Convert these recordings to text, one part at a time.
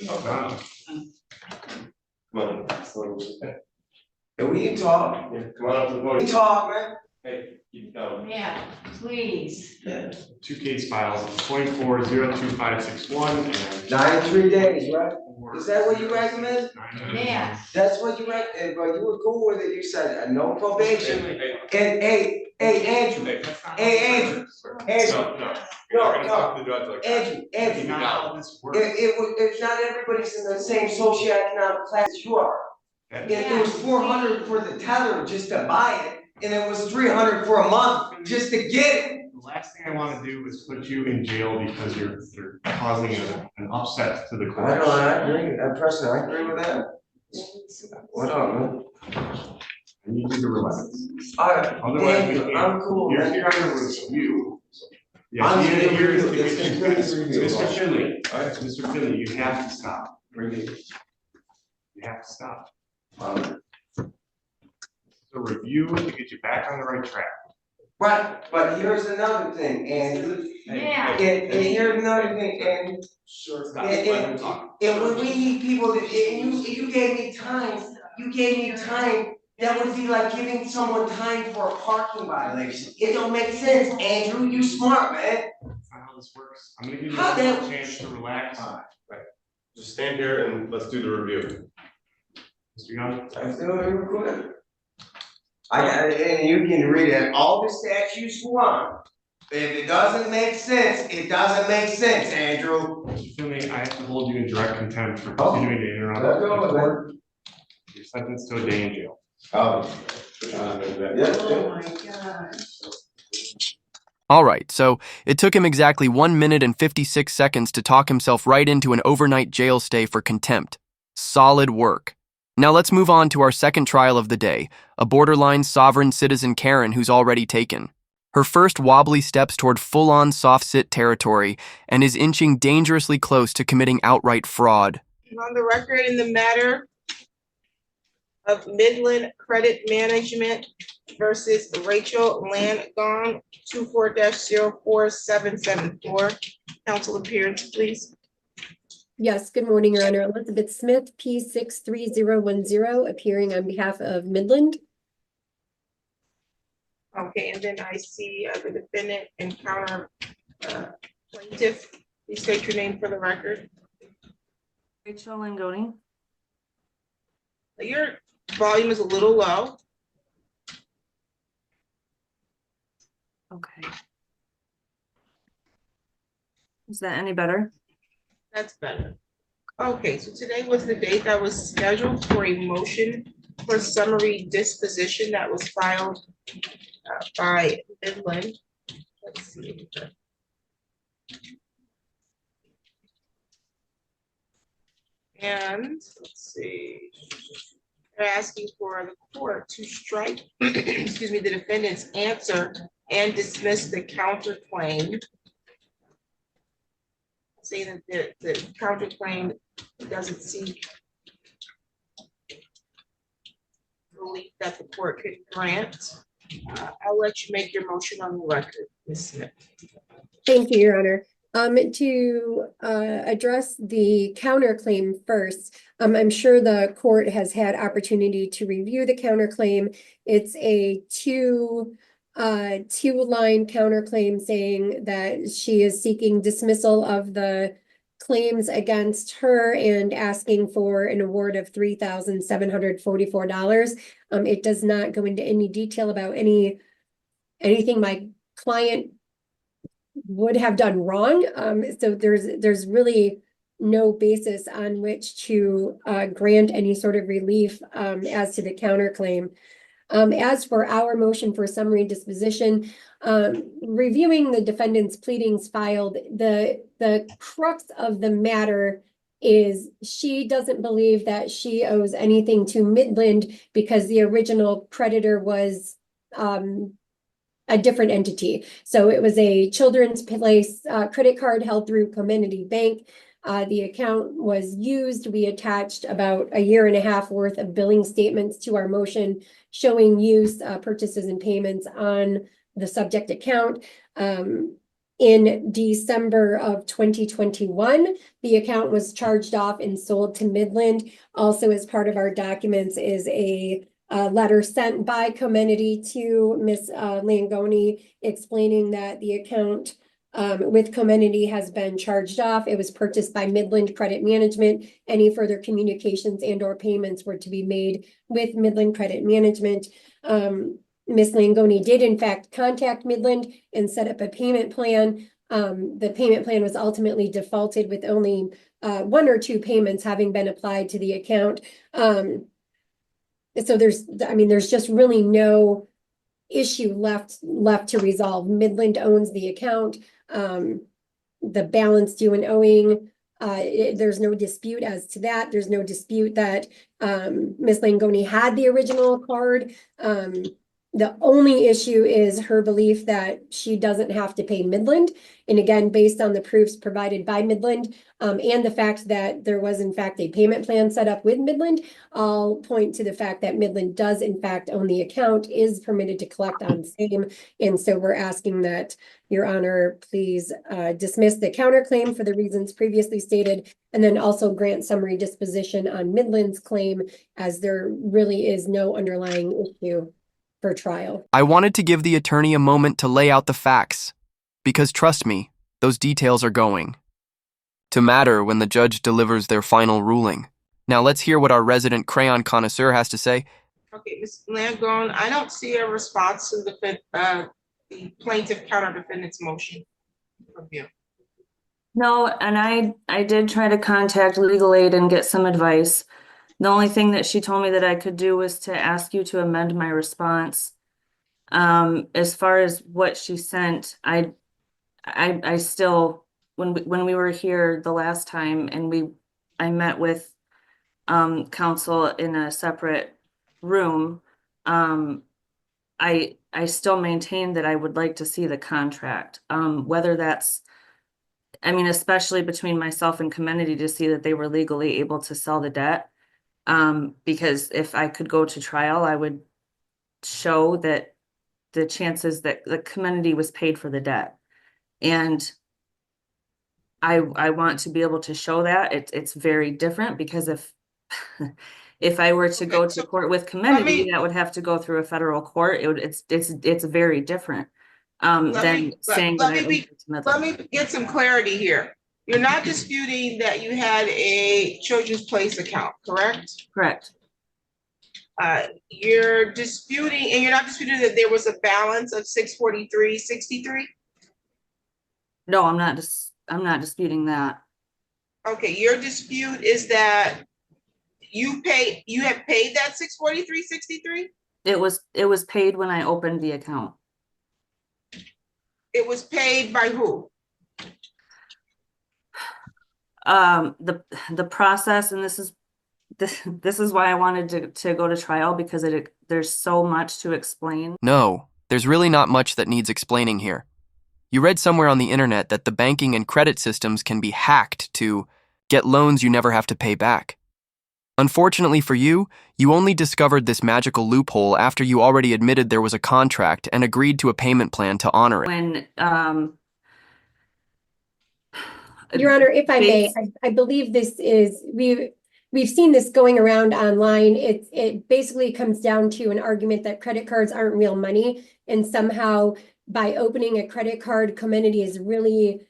Okay. Come on. And we can talk. Yeah, come on up to the We podium. can talk, man. Hey, keep it going. Yeah, please. Yeah. 2 case files, 24-02561 and 93 days, right? Is that what you recommend? Yeah. That's what you recommend, but you were cool with it. You said no probation. And hey, Andrew. Hey, Andrew. Andrew. Andrew. How this works. It's not everybody's in the same socioeconomic class as you are. And it was 400 for the tether just to buy it, and it was 300 for a month just to get it. The last thing I want to do is put you in jail because you're causing an upset to the court. I agree. Personally, I agree with that. What up, man? I need you to relax. Thank you. I'm cool, You're man. here to review. Yeah, I'm here here is to to review. get you It's guys. review. Mr. Finley, Alright. Mr. Finley, you have to stop. Review. You have to stop. It's a review to get you back on the right track. Right, but here's another thing, and Yeah. here's another thing, and Sure. Stop. And- Let him talk. when we need people to, and you gave me time, that would be like giving someone time for a parking violation. It don't make sense, Andrew, you smart, man. That's not how this works. I'm gonna give you How a that- chance to relax. Just stand here and let's do the review. Mr. Young? I'm still recording. And you can read it, all the statutes you want. If it doesn't make sense, it doesn't make sense, Andrew. Mr. Finley, I have to hold you in direct contempt for Oh. continuing to interrupt. Let's go the with court. You're sentenced to a day in jail. Oh. Oh my God. Alright, so it took him exactly 1 minute and 56 seconds to talk himself right into an overnight jail stay for contempt. Solid work. Now let's move on to our second trial of the day, a borderline sovereign citizen Karen who's already taken. Her first wobbly steps toward full-on soft-sit territory and is inching dangerously close to committing outright fraud. On the record in the matter of Midland Credit Management versus Rachel Langone, 24-04774. Council appearance, please. Yes, good morning, Your Honor. Elizabeth Smith, P63010, appearing on behalf of Midland. Okay, and then I see the defendant and counter plaintiff. Please state your name for the record. Rachel Langone. Your volume is a little low. Okay. Is that any better? That's better. Okay, so today was the date that was scheduled for a motion for summary disposition that was filed by Midland. Let's see. And let's see. They're asking for the court to strike, excuse me, the defendant's answer and dismiss the counterclaim. Saying that the counterclaim doesn't seek relief that the court could grant. I'll let you make your motion on the record, Ms. Smith. Thank you, Your Honor. To address the counterclaim first, I'm sure the court has had opportunity to review the counterclaim. It's a two-line counterclaim saying that she is seeking dismissal of the claims against her and asking for an award of $3,744. It does not go into any detail about anything my client would have done wrong. So there's really no basis on which to grant any sort of relief as to the counterclaim. As for our motion for summary disposition, reviewing the defendant's pleadings filed, the crux of the matter is she doesn't believe that she owes anything to Midland because the original creditor was a different entity. So it was a Children's Place credit card held through Comenity Bank. The account was used. We attached about a year and a half worth of billing statements to our motion showing use, purchases and payments on the subject account. in December of 2021. The account was charged off and sold to Midland. Also, as part of our documents is a letter sent by Comenity to Ms. Langoni explaining that the account with Comenity has been charged off. It was purchased by Midland Credit Management. Any further communications and or payments were to be made with Midland Credit Management. Ms. Langoni did in fact contact Midland and set up a payment plan. The payment plan was ultimately defaulted with only 1 or 2 payments having been applied to the account. So there's just really no issue left to resolve. Midland owns the account. The balance due and owing, there's no dispute as to that. There's no dispute that Ms. Langoni had the original card. The only issue is her belief that she doesn't have to pay Midland. And again, based on the proofs provided by Midland, and the fact that there was in fact a payment plan set up with Midland, I'll point to the fact that Midland does in fact own the account, is permitted to collect on same. And so we're asking that Your Honor, please dismiss the counterclaim for the reasons previously stated, and then also grant summary disposition on Midland's claim, as there really is no underlying issue for trial. I wanted to give the attorney a moment to lay out the facts, because trust me, those details are going to matter when the judge delivers their final ruling. Now let's hear what our resident crayon connoisseur has to say. Okay, Ms. Langone, I don't see a response to the plaintiff counter defendant's motion from you. No, and I did try to contact legal aid and get some advice. The only thing that she told me that I could do was to ask you to amend my response. As far as what she sent, I still, when we were here the last time and I met with counsel in a separate room, I still maintain that I would like to see the contract. Whether that's, I mean, especially between myself and Comenity, to see that they were legally able to sell the debt. Because if I could go to trial, I would show that the chances that the Comenity was paid for the debt. And I want to be able to show that. It's very different, because if I were to go to court with Comenity, that would have to go through a federal court. It's very different than saying that let me get some clarity here. You're not disputing that you had a Children's Place account, correct? Correct. You're disputing, and you're not disputing that there was a balance of $643.63? No, I'm not disputing that. Okay, your dispute is that you have paid that $643.63? It was paid when I opened the account. It was paid by who? The process, and this is why I wanted to go to trial, because there's so much to explain. No, there's really not much that needs explaining here. You read somewhere on the internet that the banking and credit systems can be hacked to get loans you never have to pay back. Unfortunately for you, you only discovered this magical loophole after you already admitted there was a contract and agreed to a payment plan to honor it. When Your Honor, if I may, I believe this is, we've seen this going around online. It basically comes down to an argument that credit cards aren't real money, and somehow by opening a credit card, Comenity is really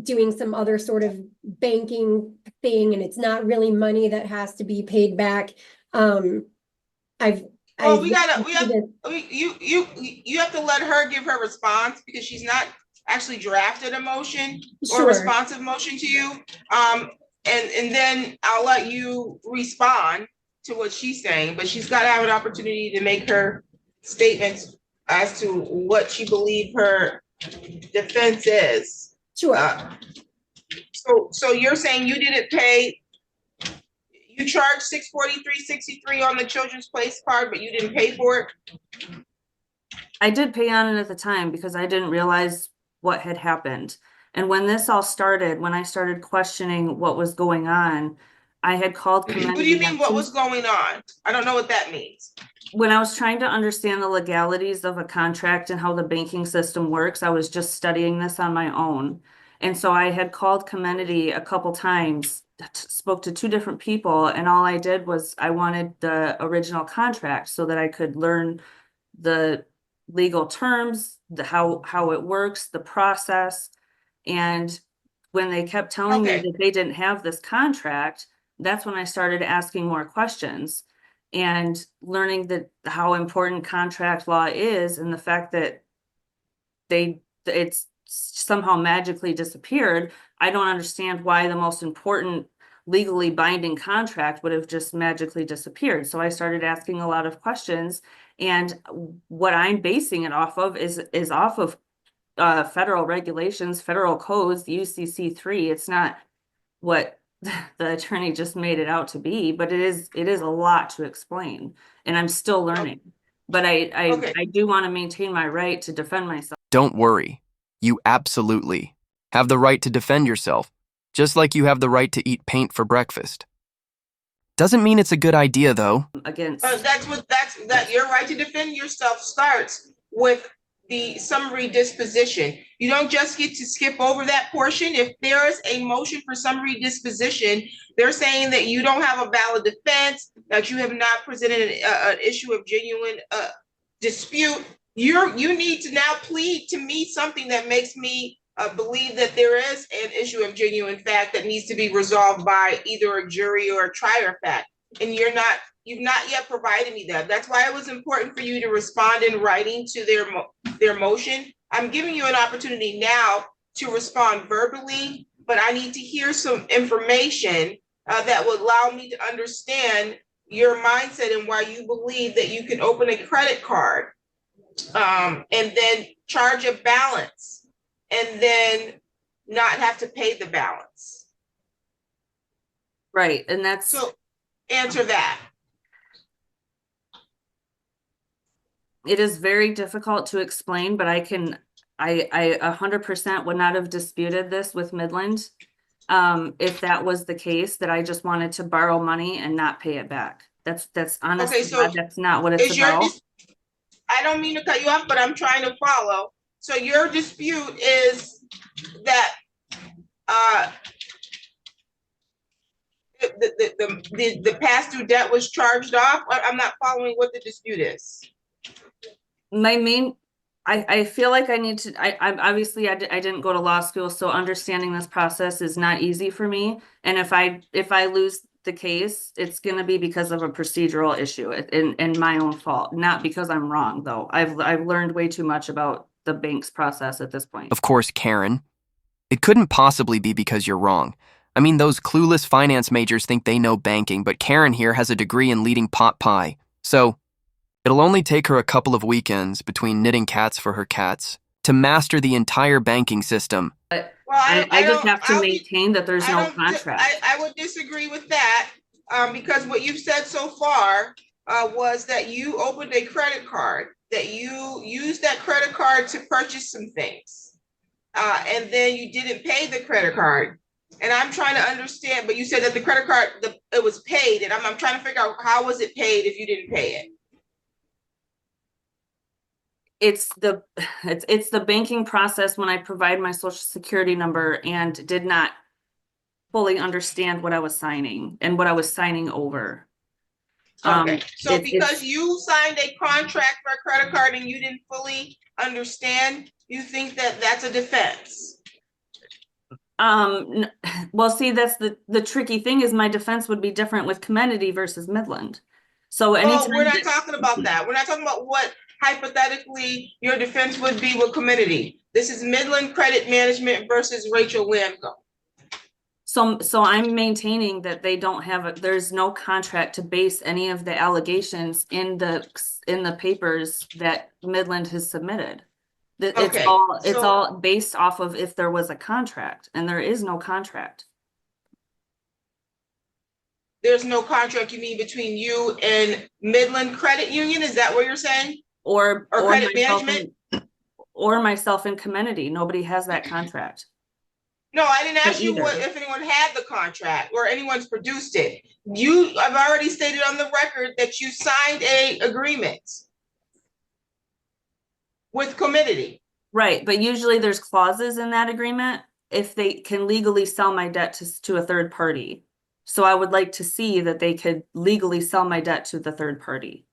doing some other sort of banking thing, and it's not really money that has to be paid back. You have to let her give her response, because she's not actually drafted a motion or Sure. responsive motion to you. And then I'll let you respond to what she's saying, but she's got to have an opportunity to make her statements as to what she believes her defense is. Sure. So you're saying you didn't pay, you charged $643.63 on the Children's Place card, but you didn't pay for it? I did pay on it at the time, because I didn't realize what had happened. And when this all started, when I started questioning what was going on, I had called What do Comenity you mean, what on was going on? I don't know what that means. when I was trying to understand the legalities of a contract and how the banking system works. I was just studying this on my own. And so I had called Comenity a couple times, spoke to 2 different people, and all I did was I wanted the original contract so that I could learn the legal terms, how it works, the process. And when they kept telling me Okay. that they didn't have this contract, that's when I started asking more questions and learning that how important contract law is, and the fact that it's somehow magically disappeared. I don't understand why the most important legally binding contract would have just magically disappeared. So I started asking a lot of questions, and what I'm basing it off of is off of federal regulations, federal codes, the UCC 3. It's not what the attorney just made it out to be, but it is a lot to explain, and I'm still learning. But Okay. I do want to maintain my right to defend myself. Don't worry. You absolutely have the right to defend yourself, just like you have the right to eat paint for breakfast. Doesn't mean it's a good idea, though. Against That your right to defend yourself starts with the summary disposition. You don't just get to skip over that portion. If there is a motion for summary disposition, they're saying that you don't have a valid defense, that you have not presented an issue of genuine dispute. You need to now plead to me something that makes me believe that there is an issue of genuine fact that needs to be resolved by either a jury or a trier of fact. And you've not yet provided me that. That's why it was important for you to respond in writing to their motion. I'm giving you an opportunity now to respond verbally, but I need to hear some information that would allow me to understand your mindset and why you believe that you can open a credit card and then charge a balance and then not have to pay the balance. right, and that's So answer that. it is very difficult to explain, but I 100% would not have disputed this with Midland if that was the case, that I just wanted to borrow money and not pay it back. That's honestly, Okay, so that's not what it's about. I don't mean to cut you off, but I'm trying to follow. So your dispute is that the past due debt was charged off. I'm not following what the dispute is. My main, I feel like I need to, I obviously I didn't go to law school, so understanding this process is not easy for me. And if I lose the case, it's gonna be because of a procedural issue and my own fault, not because I'm wrong, though. I've learned way too much about the bank's process at this point. Of course, Karen. It couldn't possibly be because you're wrong. I mean, those clueless finance majors think they know banking, but Karen here has a degree in leading pot pie. So it'll only take her a couple of weekends between knitting cats for her cats to master the entire banking system. But I just have to maintain that there's no contract. I would disagree with that because what you've said so far was that you opened a credit card, that you used that credit card to purchase some things, and then you didn't pay the credit card. And I'm trying to understand, but you said that the credit card, it was paid, and I'm trying to figure out how was it paid if you didn't pay it? It's the banking process when I provide my social security number and did not fully understand what I was signing and what I was signing over. Okay, so because you signed a contract for a credit card and you didn't fully understand, you think that that's a defense? Well, see, that's the tricky thing is my defense would be different with Comenity versus Midland. So anytime we're not talking about that. We're not talking about what hypothetically your defense would be with Comenity. This is Midland Credit Management versus Rachel Lamco. So I'm maintaining that they don't have there's no contract to base any of the allegations in the papers that Midland has submitted. It's all based off of if there was a contract, and there is no contract. There's no contract, you mean, between you and Midland Credit Union? Is that what you're saying? Or credit management? Or myself in Comenity. Nobody has that contract. No, I didn't ask you either. what, if anyone had the contract or anyone's produced it. I've already stated on the record that you signed a agreement with Community. Right, but usually there's clauses in that agreement if they can legally sell my debt to a third party. So I would like to see that they could legally sell my debt to the third party.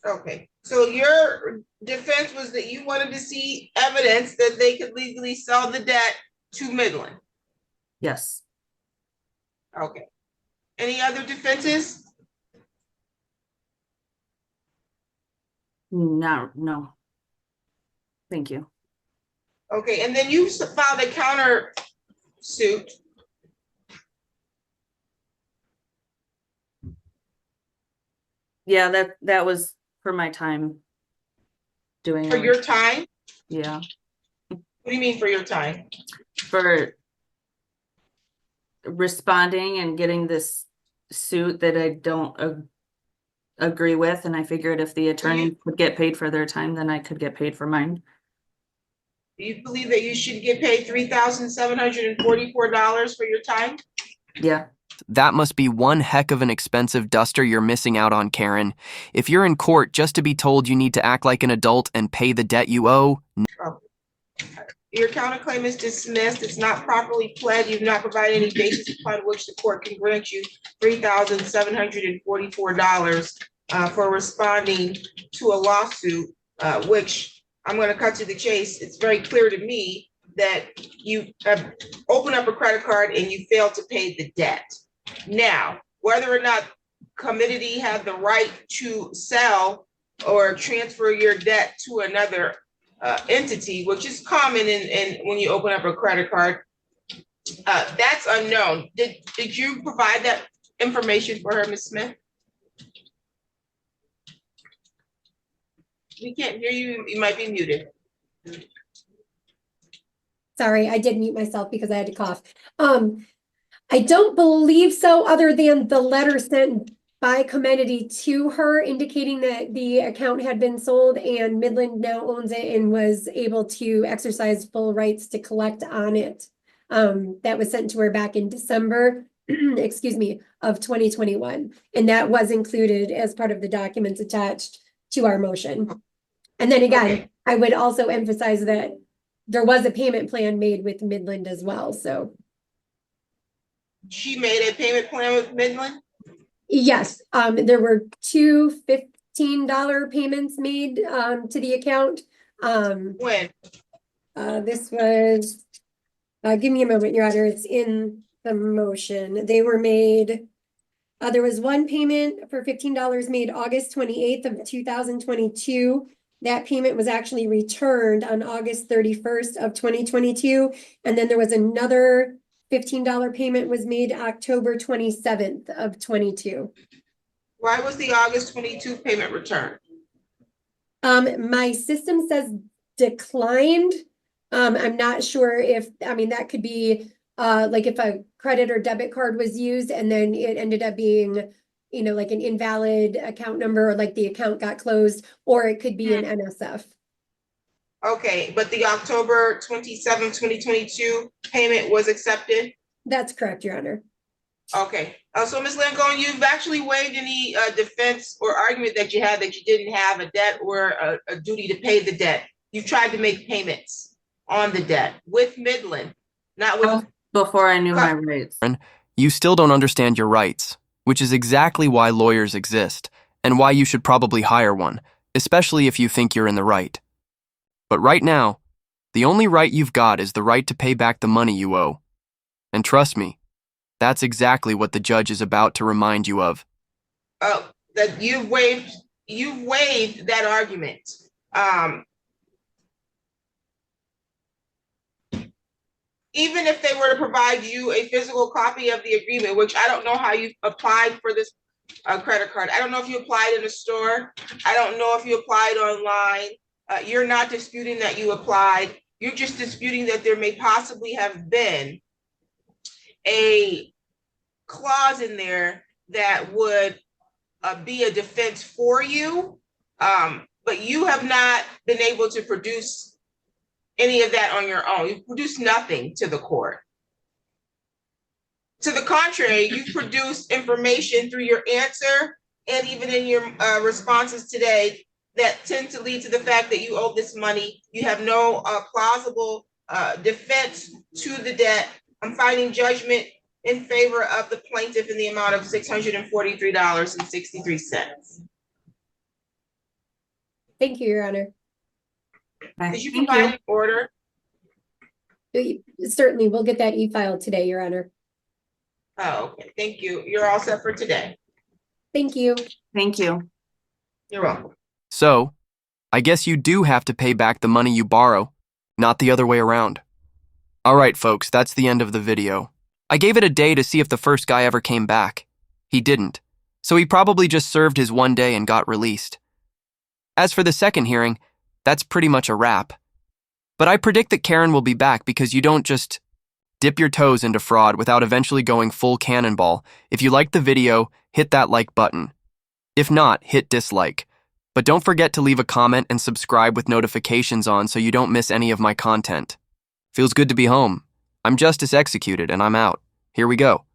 Okay, so your defense was that you wanted to see evidence that they could legally sell the debt to Midland. Yes. Okay. Any other defenses? No. Thank you. Okay, and then you filed a counter suit. Yeah, that was for my time doing For it. your time? Yeah, What do you mean for your time? for responding and getting this suit that I don't agree with, and I figured if the attorney could get paid for their time, then I could get paid for mine. Do you believe that you should get paid $3,744 for your time? Yeah. That must be one heck of an expensive duster you're missing out on, Karen. If you're in court just to be told you need to act like an adult and pay the debt you owe. Your counterclaim is dismissed. It's not properly pled. You've not provided any basis upon which the court can grant you $3,744 for responding to a lawsuit, which I'm going to cut to the chase. It's very clear to me that you have opened up a credit card and you failed to pay the debt. Now, whether or not Community had the right to sell or transfer your debt to another entity, which is common in when you open up a credit card, that's unknown. Did you provide that information for her, Ms. Smith? We can't hear you. You might be muted. Sorry, I did mute myself because I had to cough. I don't believe so, other than the letter sent by Comenity to her indicating that the account had been sold and Midland now owns it and was able to exercise full rights to collect on it. That was sent to her back in December, excuse me, of 2021. And that was included as part of the documents attached to our motion. And then again, Okay. I would also emphasize that there was a payment plan made with Midland as well, so. She made a payment plan with Midland? Yes, there were two $15 payments made, to the account. When? This was, give me a moment, Your Honor, it's in the motion. They were made, there was one payment for $15 made August 28th of 2022. That payment was actually returned on August 31st of 2022. And then there was another $15 payment was made October 27th of 22. Why was the August 22 payment returned? My system says declined. I'm not sure if, I mean, that could be like if a credit or debit card was used and then it ended up being, you know, like an invalid account number, or like the account got closed, or it could be an NSF. Okay, but the October 27th, 2022 payment was accepted? That's correct, Your Honor. Okay, so Ms. Langone, you've actually waived any defense or argument that you had that you didn't have a debt or a duty to pay the debt. You tried to make payments on the debt with Midland, not with. Before I knew my rights. You still don't understand your rights, which is exactly why lawyers exist and why you should probably hire one, especially if you think you're in the right. But right now, the only right you've got is the right to pay back the money you owe. And trust me, that's exactly what the judge is about to remind you of. Oh, that you've waived that argument. Even if they were to provide you a physical copy of the agreement, which I don't know how you applied for this credit card. I don't know if you applied in a store. I don't know if you applied online. You're not disputing that you applied. You're just disputing that there may possibly have been a clause in there that would be a defense for you, but you have not been able to produce any of that on your own. You've produced nothing to the court. To the contrary, you produced information through your answer and even in your responses today that tend to lead to the fact that you owe this money. You have no plausible defense to the debt. I'm finding judgment in favor of the plaintiff in the amount of $643.63. Thank you, Your Honor. Did you Thank provide an order? Certainly, we'll get that e-filed today, Your Honor. Oh, okay, thank you. You're all set for today. Thank you. Thank you. You're welcome. So, I guess you do have to pay back the money you borrow, not the other way around. Alright folks, that's the end of the video. I gave it a day to see if the first guy ever came back. He didn't, so he probably just served his one day and got released. As for the second hearing, that's pretty much a wrap. But I predict that Karen will be back because you don't just dip your toes into fraud without eventually going full cannonball. If you liked the video, hit that like button. If not, hit dislike. But don't forget to leave a comment and subscribe with notifications on so you don't miss any of my content. Feels good to be home. I'm Justice Executed and I'm out. Here we go.